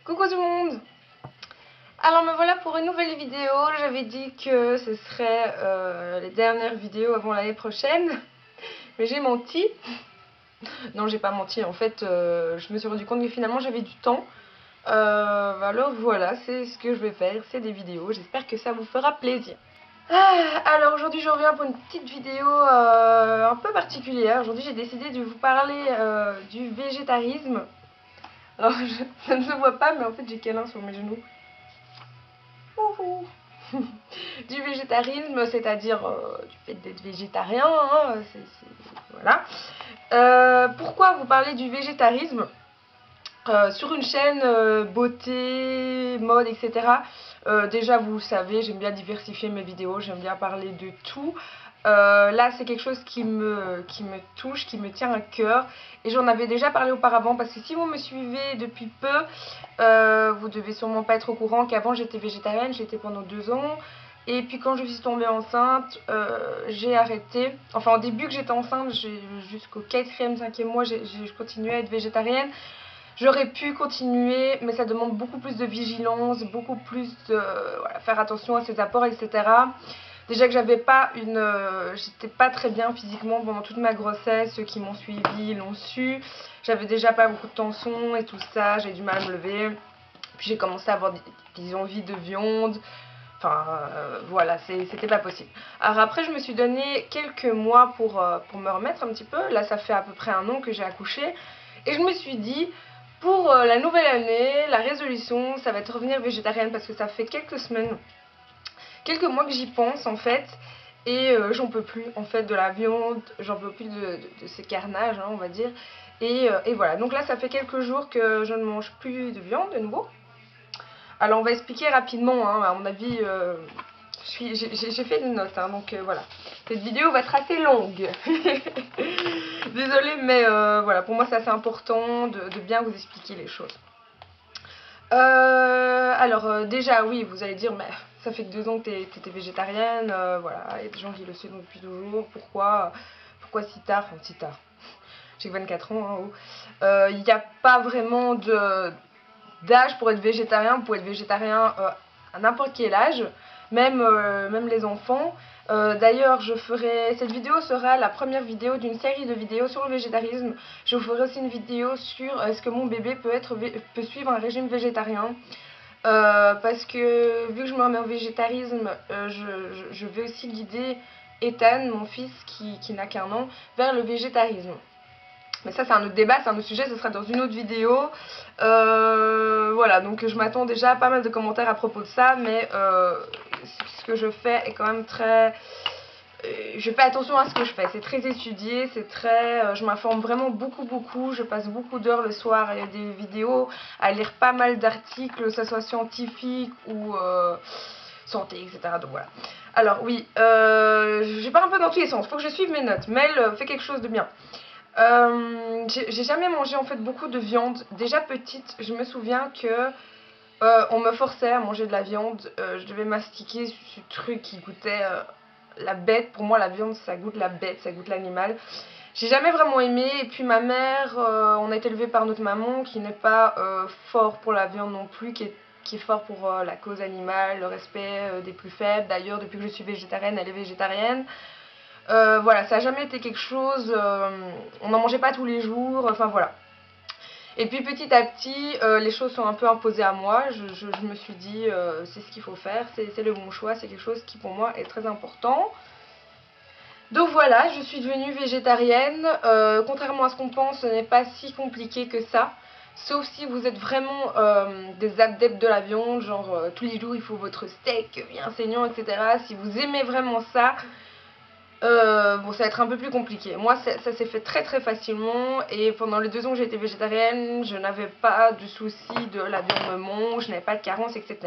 Coucou tout le monde. Alors me voilà pour une nouvelle vidéo. J'avais dit que ce serait les dernières vidéos avant l'année prochaine, mais j'ai menti. Non, j'ai pas menti, en fait je me suis rendu compte que finalement j'avais du temps. Alors voilà, c'est ce que je vais faire, c'est des vidéos, j'espère que ça vous fera plaisir. Alors aujourd'hui je reviens pour une petite vidéo un peu particulière. Aujourd'hui j'ai décidé de vous parler du végétarisme. Alors ça ne se voit pas, mais en fait j'ai câlin sur mes genoux. Du végétarisme, c'est-à-dire du fait d'être végétarien, hein, voilà. Pourquoi vous parlez du végétarisme sur une chaîne beauté, mode, etc. Déjà vous le savez, j'aime bien diversifier mes vidéos, j'aime bien parler de tout. Là c'est quelque chose qui me touche, qui me tient à cœur, et j'en avais déjà parlé auparavant, parce que si vous me suivez depuis peu, vous devez sûrement pas être au courant qu'avant j'étais végétarienne, j'étais pendant 2 ans, et puis quand je suis tombée enceinte, j'ai arrêté. Enfin au début que j'étais enceinte, jusqu'au 4e, 5e mois, je continuais à être végétarienne. J'aurais pu continuer, mais ça demande beaucoup plus de vigilance, beaucoup plus de voilà, faire attention à ses apports, etc. Déjà que j'étais pas très bien physiquement pendant toute ma grossesse, ceux qui m'ont suivi l'ont su. J'avais déjà pas beaucoup de tension et tout ça, j'ai du mal à me lever. Puis j'ai commencé à avoir des envies de viande. Enfin, voilà, c'était pas possible. Alors après, je me suis donné quelques mois pour me remettre un petit peu. Là, ça fait à peu près 1 an que j'ai accouché. Et je me suis dit, pour la nouvelle année, la résolution, ça va être revenir végétarienne, parce que ça fait quelques semaines, quelques mois que j'y pense en fait. Et j'en peux plus en fait de la viande, j'en peux plus de ces carnages, hein, on va dire. Et voilà, donc là ça fait quelques jours que je ne mange plus de viande de nouveau. Alors on va expliquer rapidement, hein, à mon avis, j'ai fait des notes, hein, donc voilà. Cette vidéo va être assez longue. Désolée, mais voilà, pour moi c'est assez important de bien vous expliquer les choses. Alors déjà oui, vous allez dire, mais ça fait que 2 ans que t'étais végétarienne, voilà, il y a des gens qui le savent depuis toujours, pourquoi si tard, enfin si tard, j'ai 24 ans, hein, il n'y a pas vraiment d'âge pour être végétarien. Vous pouvez être végétarien à n'importe quel âge, même les enfants. D'ailleurs, cette vidéo sera la première vidéo d'une série de vidéos sur le végétarisme. Je vous ferai aussi une vidéo sur est-ce que mon bébé peut suivre un régime végétarien. Parce que vu que je me remets au végétarisme, je vais aussi guider Ethan, mon fils qui n'a qu'1 an, vers le végétarisme. Mais ça c'est un autre débat, c'est un autre sujet, ce sera dans une autre vidéo. Voilà, donc je m'attends déjà à pas mal de commentaires à propos de ça, mais ce que je fais est quand même très... je fais attention à ce que je fais, c'est très étudié, c'est très... je m'informe vraiment beaucoup, je passe beaucoup d'heures le soir à regarder des vidéos, à lire pas mal d'articles, que ce soit scientifique ou... santé, etc. Donc voilà. Alors oui, je pars un peu dans tous les sens, faut que je suive mes notes. Mel, fais quelque chose de bien. J'ai jamais mangé en fait beaucoup de viande. Déjà petite, je me souviens que on me forçait à manger de la viande. Je devais mastiquer ce truc qui goûtait la bête. Pour moi, la viande, ça goûte la bête, ça goûte l'animal. J'ai jamais vraiment aimé. Et puis ma mère, on a été élevée par notre maman qui n'est pas fort pour la viande non plus, qui est fort pour la cause animale, le respect des plus faibles. D'ailleurs, depuis que je suis végétarienne, elle est végétarienne. Voilà, ça n'a jamais été quelque chose, on n'en mangeait pas tous les jours, enfin voilà. Et puis petit à petit, les choses sont un peu imposées à moi, je me suis dit, c'est ce qu'il faut faire, c'est le bon choix, c'est quelque chose qui pour moi est très important. Donc voilà, je suis devenue végétarienne, contrairement à ce qu'on pense, ce n'est pas si compliqué que ça. Sauf si vous êtes vraiment des adeptes de la viande, genre tous les jours il faut votre steak bien saignant, etc. Si vous aimez vraiment ça, bon, ça va être un peu plus compliqué. Moi, ça s'est fait très facilement, et pendant les 2 ans que j'ai été végétarienne, je n'avais pas de souci de la viande me mange, je n'avais pas de carence, etc.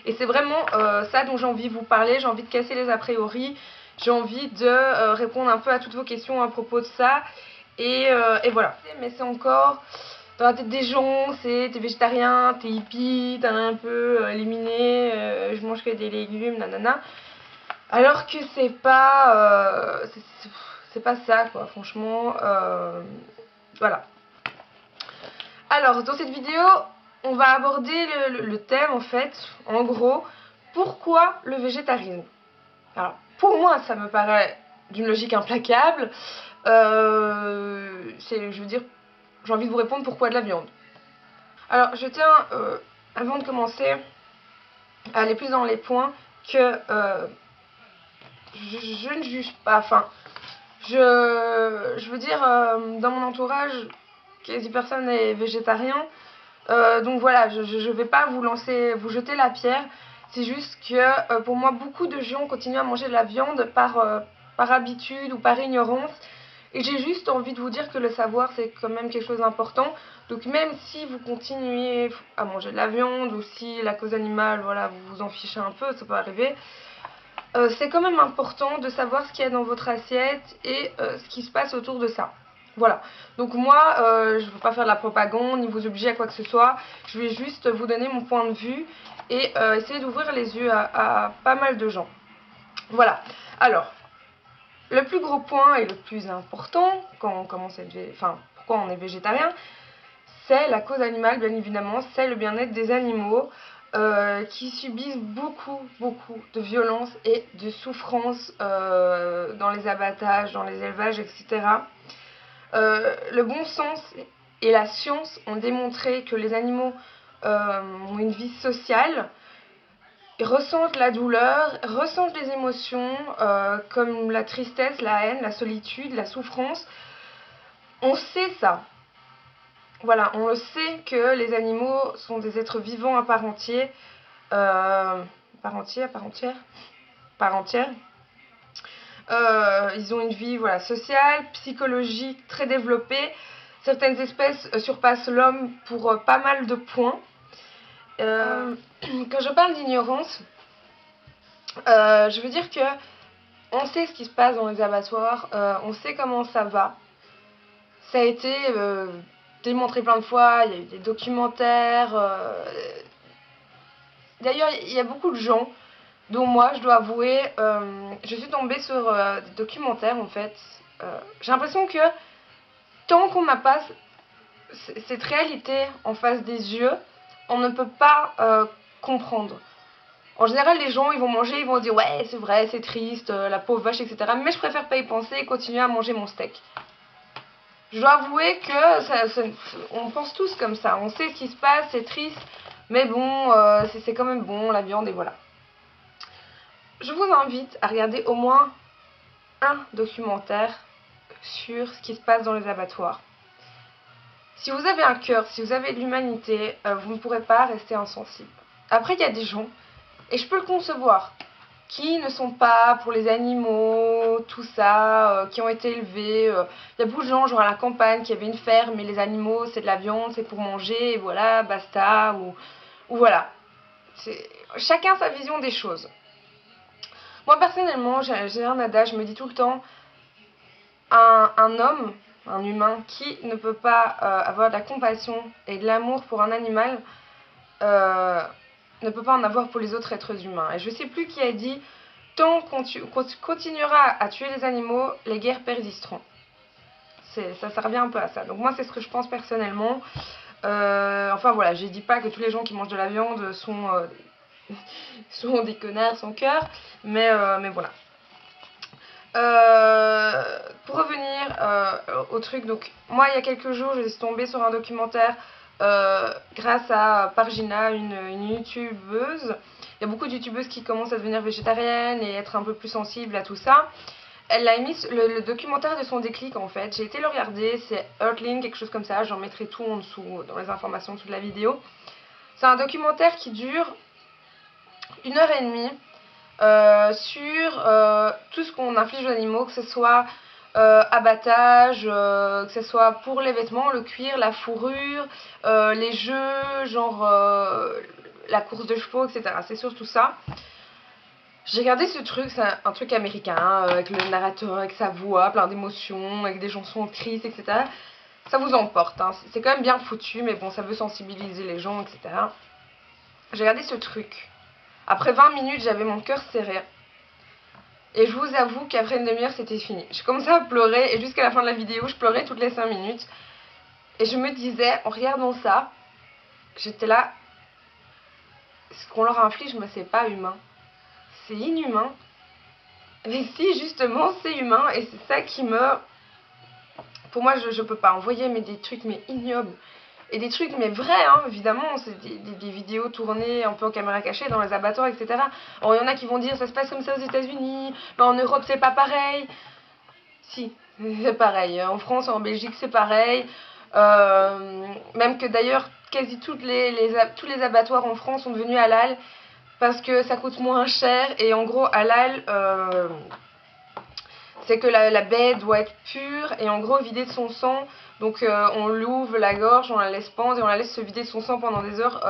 Et c'est vraiment ça dont j'ai envie de vous parler. J'ai envie de casser les a priori, j'ai envie de répondre un peu à toutes vos questions à propos de ça, et voilà. Mais c'est encore dans la tête des gens, t'es végétarien, t'es hippie, t'as un peu éliminé, je mange que des légumes, nanana. Alors que c'est pas ça quoi, franchement, voilà. Alors dans cette vidéo, on va aborder le thème en fait, en gros, pourquoi le végétarisme? Alors, pour moi, ça me paraît d'une logique implacable. Je veux dire, j'ai envie de vous répondre pourquoi de la viande. Alors, je tiens, avant de commencer, à aller plus dans les points, que je ne juge pas. Enfin, je veux dire, dans mon entourage, quasi personne n'est végétarien. Donc voilà, je vais pas vous jeter la pierre. C'est juste que pour moi, beaucoup de gens continuent à manger de la viande par habitude ou par ignorance. Et j'ai juste envie de vous dire que le savoir, c'est quand même quelque chose d'important. Donc même si vous continuez à manger de la viande ou si la cause animale, voilà, vous vous en fichez un peu, ça peut arriver. C'est quand même important de savoir ce qu'il y a dans votre assiette et ce qui se passe autour de ça. Voilà, donc moi, je ne veux pas faire de la propagande, ni vous obliger à quoi que ce soit. Je vais juste vous donner mon point de vue et essayer d'ouvrir les yeux à pas mal de gens. Voilà, alors, le plus gros point et le plus important, quand on commence à être pourquoi on est végétarien, c'est la cause animale, bien évidemment, c'est le bien-être des animaux qui subissent beaucoup de violence et de souffrance dans les abattages, dans les élevages, etc. Le bon sens et la science ont démontré que les animaux ont une vie sociale, ressentent la douleur, ressentent les émotions comme la tristesse, la haine, la solitude, la souffrance. On sait ça. Voilà, on le sait que les animaux sont des êtres vivants à part entière. Ils ont une vie sociale, psychologique très développée. Certaines espèces surpassent l'homme pour pas mal de points. Quand je parle d'ignorance, je veux dire que on sait ce qui se passe dans les abattoirs, on sait comment ça va. Ça a été démontré plein de fois, il y a eu des documentaires. D'ailleurs, il y a beaucoup de gens, dont moi, je dois avouer, je suis tombée sur des documentaires en fait. J'ai l'impression que tant qu'on n'a pas cette réalité en face des yeux, on ne peut pas comprendre. En général, les gens, ils vont manger, ils vont dire ouais, c'est vrai, c'est triste, la pauvre vache, etc. Mais je préfère pas y penser et continuer à manger mon steak. Je dois avouer que on pense tous comme ça. On sait ce qui se passe, c'est triste, mais bon, c'est quand même bon, la viande, et voilà. Je vous invite à regarder au moins un documentaire sur ce qui se passe dans les abattoirs. Si vous avez un cœur, si vous avez de l'humanité, vous ne pourrez pas rester insensible. Après, il y a des gens, et je peux le concevoir, qui ne sont pas pour les animaux, tout ça, qui ont été élevés. Il y a beaucoup de gens, genre à la campagne, qui avaient une ferme, mais les animaux, c'est de la viande, c'est pour manger, et voilà, basta, ou voilà. Chacun sa vision des choses. Moi, personnellement, j'ai un adage, je me dis tout le temps, un homme, un humain, qui ne peut pas avoir de la compassion et de l'amour pour un animal, ne peut pas en avoir pour les autres êtres humains. Et je ne sais plus qui a dit, tant qu'on continuera à tuer les animaux, les guerres persisteront. Ça revient un peu à ça. Donc moi, c'est ce que je pense personnellement. Enfin voilà, je dis pas que tous les gens qui mangent de la viande sont des connards sans cœur, mais voilà. Pour revenir au truc, donc moi il y a quelques jours je suis tombée sur un documentaire grâce à Pargina, une youtubeuse. Il y a beaucoup de youtubeuses qui commencent à devenir végétariennes et être un peu plus sensibles à tout ça. Elle a émis le documentaire de son déclic en fait. J'ai été le regarder, c'est Earthling, quelque chose comme ça. J'en mettrai tout en dessous, dans les informations sous la vidéo. C'est un documentaire qui dure 1h30 sur tout ce qu'on inflige aux animaux, que ce soit abattage, que ce soit pour les vêtements, le cuir, la fourrure, les jeux, genre la course de chevaux, etc. C'est surtout ça. J'ai regardé ce truc, c'est un truc américain, avec le narrateur, avec sa voix, plein d'émotions, avec des chansons tristes, etc. Ça vous emporte, hein. C'est quand même bien foutu, mais bon, ça veut sensibiliser les gens, etc. J'ai regardé ce truc. Après 20 minutes, j'avais mon cœur serré. Et je vous avoue qu'après une demi-heure, c'était fini. J'ai commencé à pleurer, et jusqu'à la fin de la vidéo, je pleurais toutes les 5 minutes. Et je me disais, en regardant ça, J'étais là, ce qu'on leur inflige, mais c'est pas humain. C'est inhumain. Mais si, justement, c'est humain, et c'est ça qui me... Pour moi, je peux pas envoyer mais des trucs mais ignobles. Et des trucs mais vrais, hein, évidemment, c'est des vidéos tournées un peu en caméra cachée dans les abattoirs, etc. Alors, il y en a qui vont dire ça se passe comme ça aux États-Unis, mais en Europe c'est pas pareil. Si, c'est pareil. En France, en Belgique, c'est pareil. Même que d'ailleurs, quasi tous les abattoirs en France sont devenus halal parce que ça coûte moins cher. Et en gros, halal, c'est que la bête doit être pure et en gros vidée de son sang. Donc on l'ouvre la gorge, on la laisse pendre et on la laisse se vider de son sang pendant des heures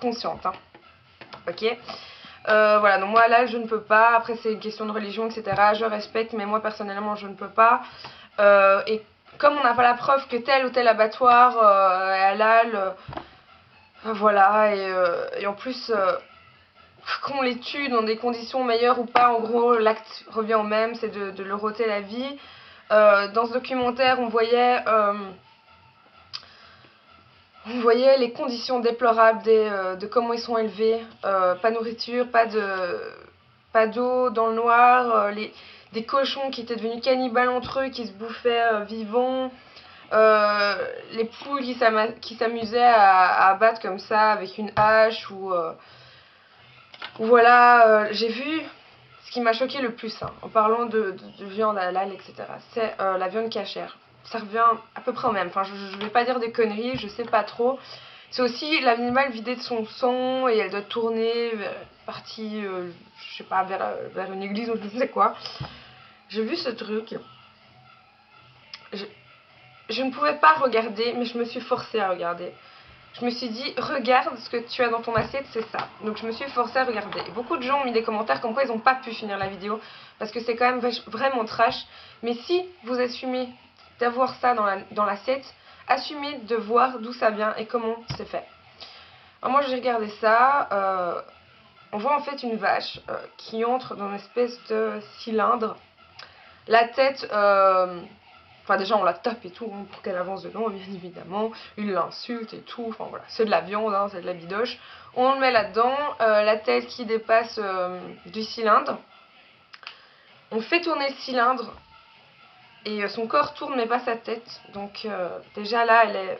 conscientes. Hein. Ok. Voilà, donc moi là je ne peux pas. Après c'est une question de religion, etc. Je respecte, mais moi personnellement je ne peux pas. Et comme on n'a pas la preuve que tel ou tel abattoir est halal, voilà, et en plus qu'on les tue dans des conditions meilleures ou pas, en gros l'acte revient au même, c'est de leur ôter la vie. Dans ce documentaire on voyait les conditions déplorables de comment ils sont élevés, pas de nourriture, pas d'eau, dans le noir, des cochons qui étaient devenus cannibales entre eux, qui se bouffaient vivants, les poules qui s'amusaient à abattre comme ça avec une hache ou voilà, j'ai vu ce qui m'a choqué le plus, hein, en parlant de viande halal, etc. C'est la viande cachère. Ça revient à peu près au même. Enfin, je vais pas dire des conneries, je sais pas trop. C'est aussi l'animal vidé de son sang et elle doit tourner partie, je sais pas, vers une église ou je ne sais quoi. J'ai vu ce truc. Je ne pouvais pas regarder, mais je me suis forcée à regarder. Je me suis dit, regarde ce que tu as dans ton assiette, c'est ça. Donc je me suis forcée à regarder. Et beaucoup de gens ont mis des commentaires comme quoi ils n'ont pas pu finir la vidéo, parce que c'est quand même vraiment trash. Mais si vous assumez d'avoir ça dans l'assiette, assumez de voir d'où ça vient et comment c'est fait. Alors moi j'ai regardé ça, on voit en fait une vache qui entre dans une espèce de cylindre. La tête... Enfin déjà on la tape et tout hein, pour qu'elle avance dedans bien évidemment, il l'insulte et tout, enfin voilà, c'est de la viande, hein, c'est de la bidoche. On le met là-dedans, la tête qui dépasse du cylindre. On fait tourner le cylindre et son corps tourne mais pas sa tête. Donc déjà là elle est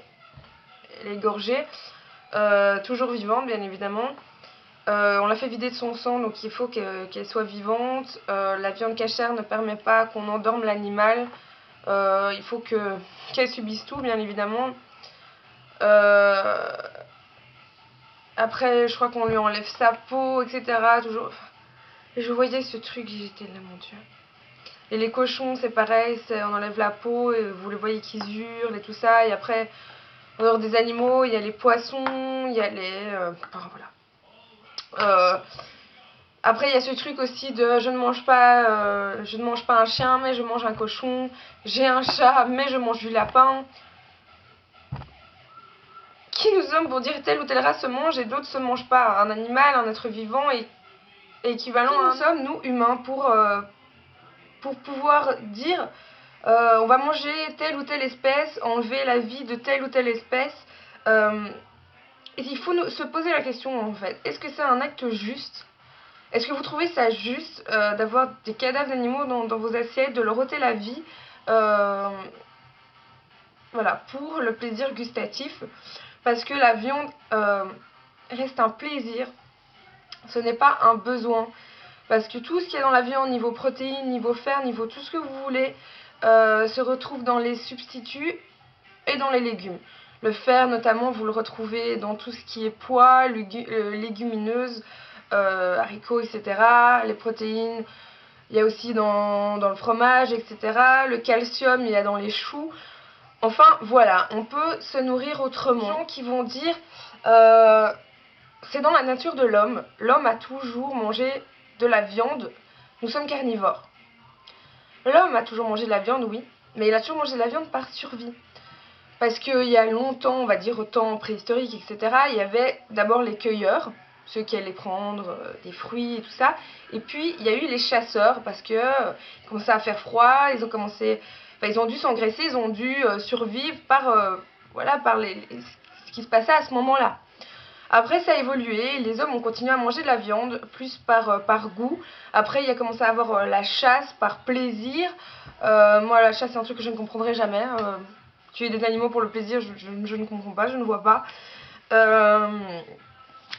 égorgée, toujours vivante bien évidemment. On l'a fait vider de son sang donc il faut qu'elle soit vivante. La viande cachère ne permet pas qu'on endorme l'animal. Il faut qu'elle subisse tout, bien évidemment. Après, je crois qu'on lui enlève sa peau, etc. Toujours. Et je voyais ce truc, j'étais là, mon Dieu. Et les cochons, c'est pareil, on enlève la peau, et vous les voyez qu'ils hurlent et tout ça. Et après, en dehors des animaux, il y a les poissons, il y a les... enfin, voilà. Après il y a ce truc aussi de je ne mange pas un chien mais je mange un cochon, j'ai un chat mais je mange du lapin. Qui nous sommes pour dire telle ou telle race se mange et d'autres se mangent pas? Un animal, un être vivant est équivalent à nous sommes, nous humains, pour pouvoir dire on va manger telle ou telle espèce, enlever la vie de telle ou telle espèce. Il faut se poser la question en fait, est-ce que c'est un acte juste? Est-ce que vous trouvez ça juste d'avoir des cadavres d'animaux dans vos assiettes, de leur ôter la vie voilà, pour le plaisir gustatif? Parce que la viande reste un plaisir, ce n'est pas un besoin. Parce que tout ce qu'il y a dans la viande, niveau protéines, niveau fer, niveau tout ce que vous voulez, se retrouve dans les substituts et dans les légumes. Le fer notamment, vous le retrouvez dans tout ce qui est pois, légumineuses, haricots, etc. Les protéines, il y a aussi dans le fromage, etc. Le calcium, il y a dans les choux. Enfin, voilà, on peut se nourrir autrement. Il y a des gens qui vont dire, c'est dans la nature de l'homme. L'homme a toujours mangé de la viande. Nous sommes carnivores. L'homme a toujours mangé de la viande, oui, mais il a toujours mangé de la viande par survie. Parce qu'il y a longtemps, on va dire au temps préhistorique, etc., il y avait d'abord les cueilleurs, ceux qui allaient prendre des fruits et tout ça. Et puis, il y a eu les chasseurs, parce que il commençait à faire froid, ils ont dû s'engraisser, ils ont dû survivre par ce qui se passait à ce moment-là. Après ça a évolué, les hommes ont continué à manger de la viande, plus par goût. Après il a commencé à avoir la chasse par plaisir. Moi la chasse c'est un truc que je ne comprendrai jamais. Tuer des animaux pour le plaisir, je ne comprends pas, je ne vois pas.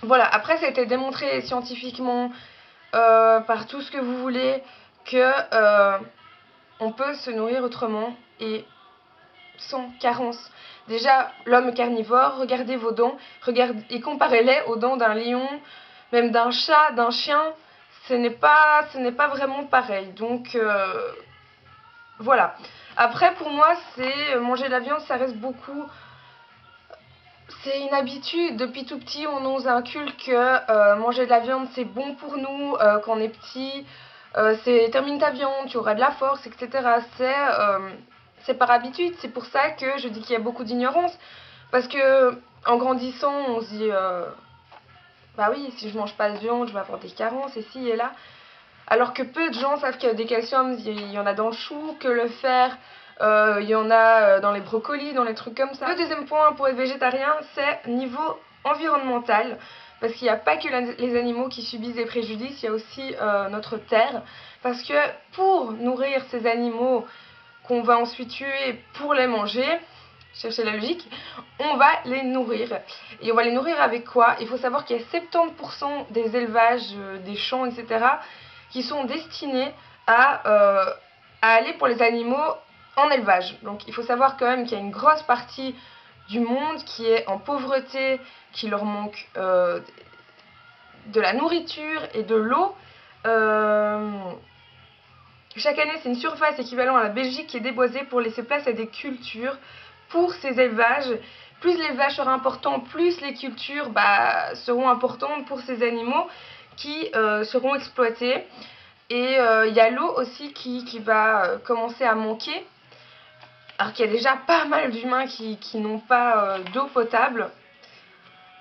Voilà, après ça a été démontré scientifiquement par tout ce que vous voulez que on peut se nourrir autrement et sans carence. Déjà, l'homme est carnivore, regardez vos dents, et comparez-les aux dents d'un lion, même d'un chat, d'un chien, ce n'est pas vraiment pareil. Donc voilà. Après pour moi, c'est manger de la viande, ça reste beaucoup. C'est une habitude, depuis tout petit on nous inculque que manger de la viande c'est bon pour nous, quand on est petit, c'est termine ta viande, tu auras de la force, etc. C'est par habitude, c'est pour ça que je dis qu'il y a beaucoup d'ignorance, parce que en grandissant on se dit bah oui, si je mange pas de viande je vais avoir des carences ici et là, alors que peu de gens savent qu'il y a des calciums, il y en a dans le chou, que le fer il y en a dans les brocolis, dans les trucs comme ça. Le deuxième point pour être végétarien, c'est niveau environnemental, parce qu'il n'y a pas que les animaux qui subissent des préjudices, il y a aussi notre terre, parce que pour nourrir ces animaux qu'on va ensuite tuer pour les manger, cherchez la logique, on va les nourrir. Et on va les nourrir avec quoi? Il faut savoir qu'il y a 70% des élevages, des champs, etc., qui sont destinés à aller pour les animaux en élevage. Donc il faut savoir quand même qu'il y a une grosse partie du monde qui est en pauvreté, qui leur manque de la nourriture et de l'eau. Chaque année, c'est une surface équivalente à la Belgique qui est déboisée pour laisser place à des cultures pour ces élevages. Plus l'élevage sera important, plus les cultures seront importantes pour ces animaux qui seront exploités. Et il y a l'eau aussi qui va commencer à manquer. Alors qu'il y a déjà pas mal d'humains qui n'ont pas d'eau potable.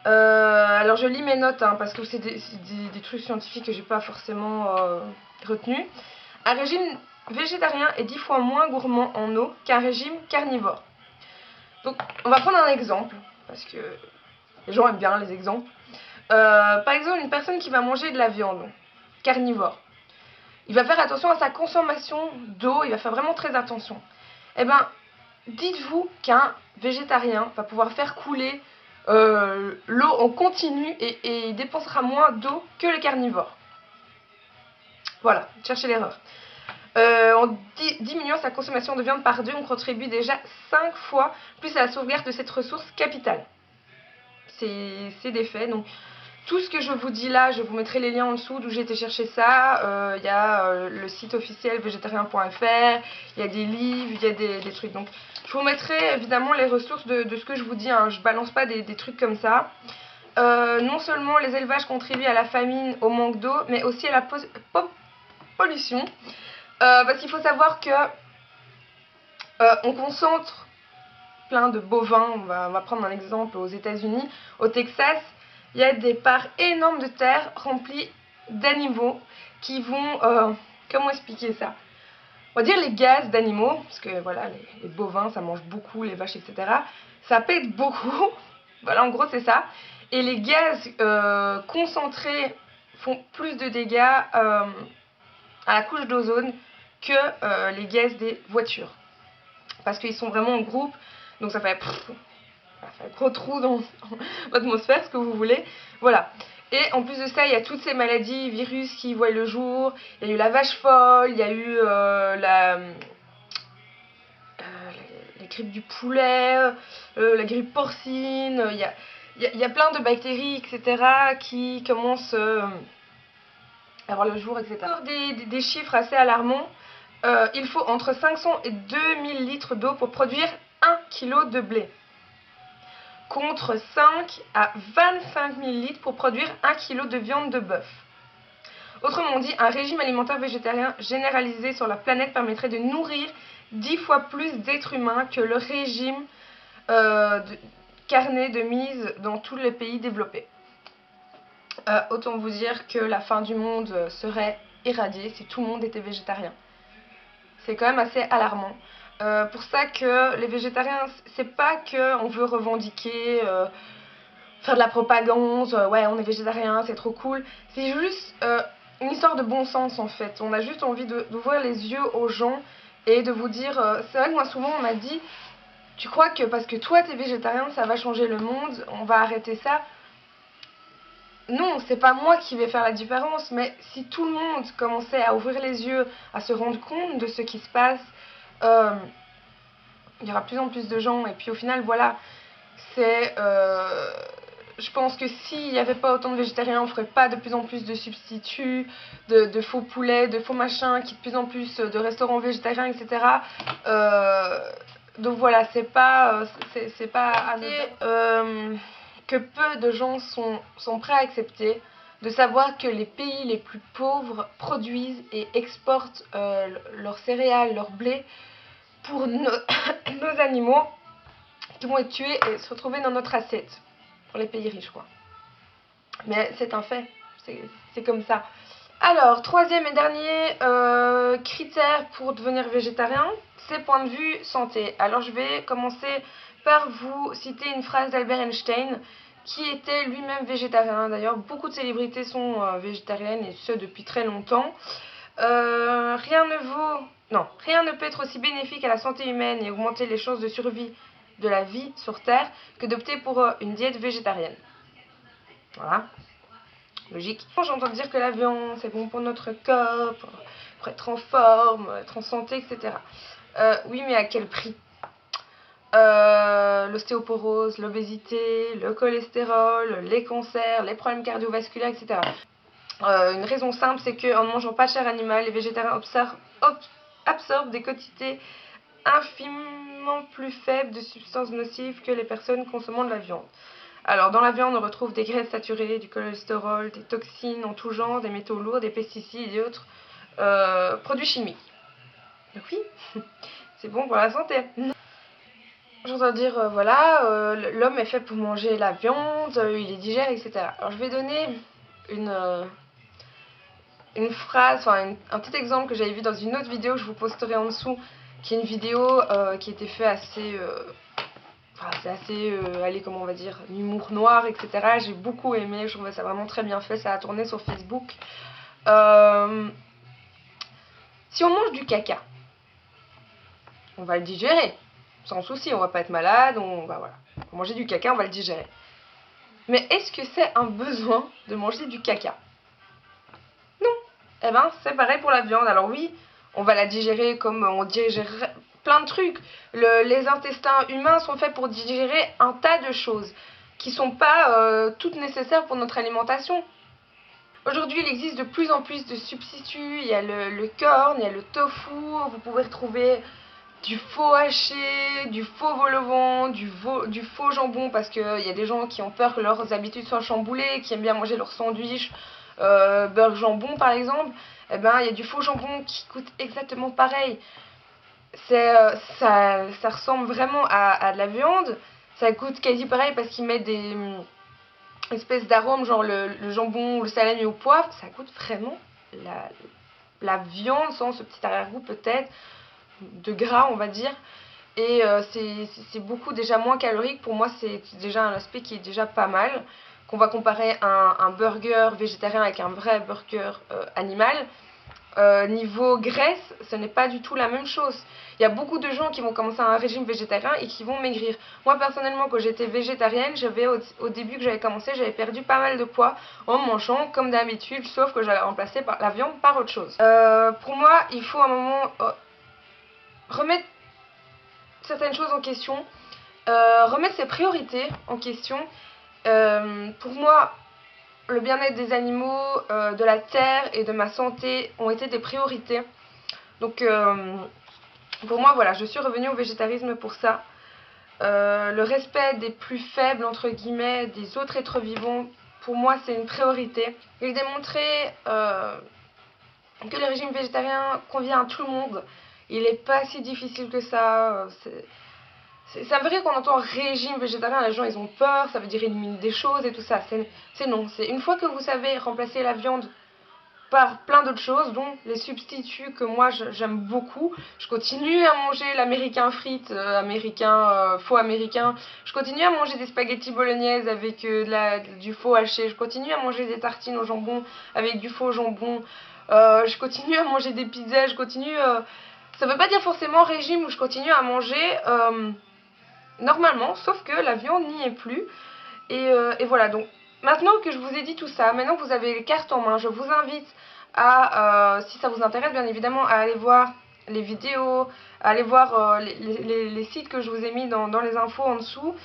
Alors je lis mes notes parce que c'est des trucs scientifiques que j'ai pas forcément retenus. Un régime végétarien est 10 fois moins gourmand en eau qu'un régime carnivore. Donc on va prendre un exemple, parce que les gens aiment bien les exemples. Par exemple, une personne qui va manger de la viande carnivore, il va faire attention à sa consommation d'eau, il va faire vraiment très attention. Eh ben, dites-vous qu'un végétarien va pouvoir faire couler l'eau en continu et il dépensera moins d'eau que le carnivore. Voilà, cherchez l'erreur. En diminuant sa consommation de viande par 2, on contribue déjà 5 fois plus à la sauvegarde de cette ressource capitale. C'est des faits. Donc, tout ce que je vous dis là, je vous mettrai les liens en dessous d'où j'ai été chercher ça. Il y a le site officiel végétarien.fr, il y a des livres, il y a des trucs. Donc, je vous mettrai évidemment les ressources de ce que je vous dis. Je balance pas des trucs comme ça. Non seulement les élevages contribuent à la famine, au manque d'eau, mais aussi à la pollution. Parce qu'il faut savoir que on concentre plein de bovins. On va prendre un exemple aux États-Unis, au Texas. Il y a des parts énormes de terre remplies d'animaux qui vont... comment expliquer ça? On va dire les gaz d'animaux, parce que voilà, les bovins, ça mange beaucoup, les vaches, etc. Ça pète beaucoup. Voilà, en gros, c'est ça. Et les gaz concentrés font plus de dégâts à la couche d'ozone que les gaz des voitures. Parce qu'ils sont vraiment en groupe, donc ça fait un gros trou dans l'atmosphère, ce que vous voulez. Voilà. Et en plus de ça, il y a toutes ces maladies, virus qui voient le jour. Il y a eu la vache folle, il y a eu la grippe du poulet, la grippe porcine. Il y a plein de bactéries, etc. qui commencent à voir le jour, etc. Des chiffres assez alarmants. Il faut entre 500 et 2000 litres d'eau pour produire 1 kg de blé, contre 5 à 25 000 litres pour produire 1 kg de viande de bœuf. Autrement dit, un régime alimentaire végétarien généralisé sur la planète permettrait de nourrir 10 fois plus d'êtres humains que le régime carné de mise dans tous les pays développés. Autant vous dire que la fin du monde serait éradiée si tout le monde était végétarien. C'est quand même assez alarmant. Pour ça que les végétariens, c'est pas qu'on veut revendiquer faire de la propagande, ouais on est végétarien, c'est trop cool. C'est juste une histoire de bon sens en fait. On a juste envie d'ouvrir les yeux aux gens et de vous dire, c'est vrai que moi souvent on m'a dit, tu crois que parce que toi t'es végétarien ça va changer le monde, on va arrêter ça? Non, c'est pas moi qui vais faire la différence, mais si tout le monde commençait à ouvrir les yeux, à se rendre compte de ce qui se passe, il y aura de plus en plus de gens, et puis au final, voilà, c'est... je pense que s'il n'y avait pas autant de végétariens, on ferait pas de plus en plus de substituts, de faux poulets, de faux machins, qui de plus en plus de restaurants végétariens, etc. Donc voilà, c'est pas anodin. Que peu de gens sont prêts à accepter, de savoir que les pays les plus pauvres produisent et exportent leurs céréales, leur blé pour nos animaux qui vont être tués et se retrouver dans notre assiette, pour les pays riches quoi. Mais c'est un fait, c'est comme ça. Alors, troisième et dernier critère pour devenir végétarien, c'est point de vue santé. Alors je vais commencer par vous citer une phrase d'Albert Einstein, qui était lui-même végétarien. D'ailleurs, beaucoup de célébrités sont végétariennes, et ce depuis très longtemps. Rien ne peut être aussi bénéfique à la santé humaine et augmenter les chances de survie de la vie sur Terre que d'opter pour une diète végétarienne. Voilà. Logique. J'entends dire que la viande, c'est bon pour notre corps, pour être en forme, être en santé, etc. Oui, mais à quel prix? L'ostéoporose, l'obésité, le cholestérol, les cancers, les problèmes cardiovasculaires, etc. Une raison simple, c'est qu'en ne mangeant pas de chair animale, les végétariens absorbent des quantités infiniment plus faibles de substances nocives que les personnes consommant de la viande. Alors, dans la viande, on retrouve des graisses saturées, du cholestérol, des toxines en tout genre, des métaux lourds, des pesticides et autres produits chimiques. Donc oui, c'est bon pour la santé. J'entends dire, voilà, l'homme est fait pour manger la viande, il est digère, etc. Alors je vais donner une phrase, enfin un petit exemple que j'avais vu dans une autre vidéo que je vous posterai en dessous, qui est une vidéo qui était faite assez... c'est assez, allez, comment on va dire, l'humour noir, etc. J'ai beaucoup aimé, je trouvais ça vraiment très bien fait, ça a tourné sur Facebook. Si on mange du caca, on va le digérer, sans souci, on va pas être malade, on va manger du caca, on va le digérer. Mais est-ce que c'est un besoin de manger du caca? Non. Eh ben, c'est pareil pour la viande. Alors oui, on va la digérer comme on digérerait plein de trucs. Les intestins humains sont faits pour digérer un tas de choses qui sont pas toutes nécessaires pour notre alimentation. Aujourd'hui, il existe de plus en plus de substituts. Il y a le corn, il y a le tofu. Vous pouvez retrouver du faux haché, du faux vol au vent, du faux jambon, parce qu'il y a des gens qui ont peur que leurs habitudes soient chamboulées, qui aiment bien manger leur sandwich, beurre jambon par exemple. Eh ben, il y a du faux jambon qui coûte exactement pareil. Ça ressemble vraiment à de la viande. Ça coûte quasi pareil parce qu'ils mettent des espèces d'arômes, genre le jambon, le salami au poivre. Ça coûte vraiment la viande sans ce petit arrière-goût peut-être de gras, on va dire. Et c'est beaucoup déjà moins calorique. Pour moi, c'est déjà un aspect qui est déjà pas mal. Qu'on va comparer un burger végétarien avec un vrai burger animal. Niveau graisse, ce n'est pas du tout la même chose. Il y a beaucoup de gens qui vont commencer un régime végétarien et qui vont maigrir. Moi personnellement, quand j'étais végétarienne, au début que j'avais commencé, j'avais perdu pas mal de poids en mangeant comme d'habitude, sauf que j'avais remplacé la viande par autre chose. Pour moi, il faut à un moment remettre certaines choses en question, remettre ses priorités en question. Pour moi, le bien-être des animaux, de la terre et de ma santé ont été des priorités. Donc pour moi, voilà, je suis revenue au végétarisme pour ça. Le respect des plus faibles, entre guillemets, des autres êtres vivants, pour moi, c'est une priorité. Il démontrait que le régime végétarien convient à tout le monde. Il n'est pas si difficile que ça. Ça me fait rire qu'on entend régime végétarien, les gens ils ont peur, ça veut dire éliminer des choses et tout ça. C'est non, c'est une fois que vous savez remplacer la viande par plein d'autres choses, dont les substituts que moi j'aime beaucoup. Je continue à manger l'américain frites, faux américain. Je continue à manger des spaghettis bolognaise avec du faux haché. Je continue à manger des tartines au jambon avec du faux jambon. Je continue à manger des pizzas. Ça veut pas dire forcément régime où je continue à manger normalement, sauf que la viande n'y est plus. Et voilà, donc maintenant que je vous ai dit tout ça, maintenant que vous avez les cartes en main, je vous invite à, si ça vous intéresse bien évidemment, à aller voir les vidéos, à aller voir les sites que je vous ai mis dans les infos en dessous.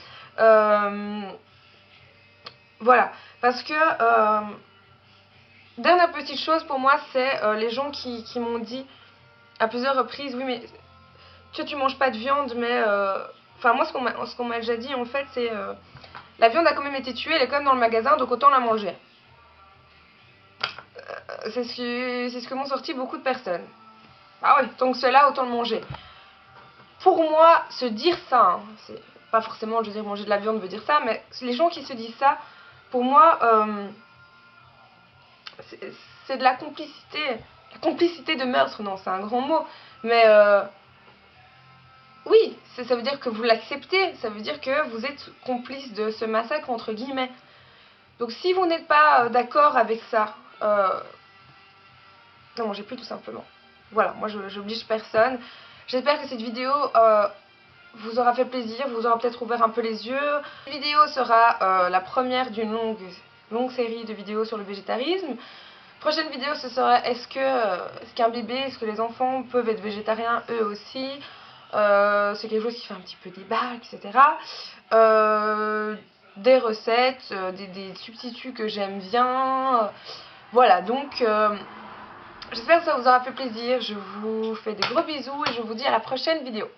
Voilà, parce que dernière petite chose pour moi, c'est les gens qui m'ont dit à plusieurs reprises, oui mais tu manges pas de viande, mais enfin moi ce qu'on m'a déjà dit en fait c'est la viande a quand même été tuée, elle est quand même dans le magasin, donc autant la manger. C'est ce que m'ont sorti beaucoup de personnes. Ah oui, tant que c'est là, autant le manger. Pour moi, se dire ça, hein, c'est pas forcément, je veux dire, manger de la viande veut dire ça, mais les gens qui se disent ça, pour moi, c'est de la complicité de meurtre, non, c'est un grand mot, mais oui, ça veut dire que vous l'acceptez, ça veut dire que vous êtes complice de ce massacre, entre guillemets. Donc si vous n'êtes pas d'accord avec ça, ne mangez plus tout simplement. Voilà, moi j'oblige personne. J'espère que cette vidéo vous aura fait plaisir, vous aura peut-être ouvert un peu les yeux. Cette vidéo sera la première d'une longue série de vidéos sur le végétarisme. Prochaine vidéo, ce sera est-ce qu'un bébé, est-ce que les enfants peuvent être végétariens eux aussi? C'est quelque chose qui fait un petit peu débat, etc. Des recettes, des substituts que j'aime bien. Voilà, donc j'espère que ça vous aura fait plaisir. Je vous fais des gros bisous et je vous dis à la prochaine vidéo.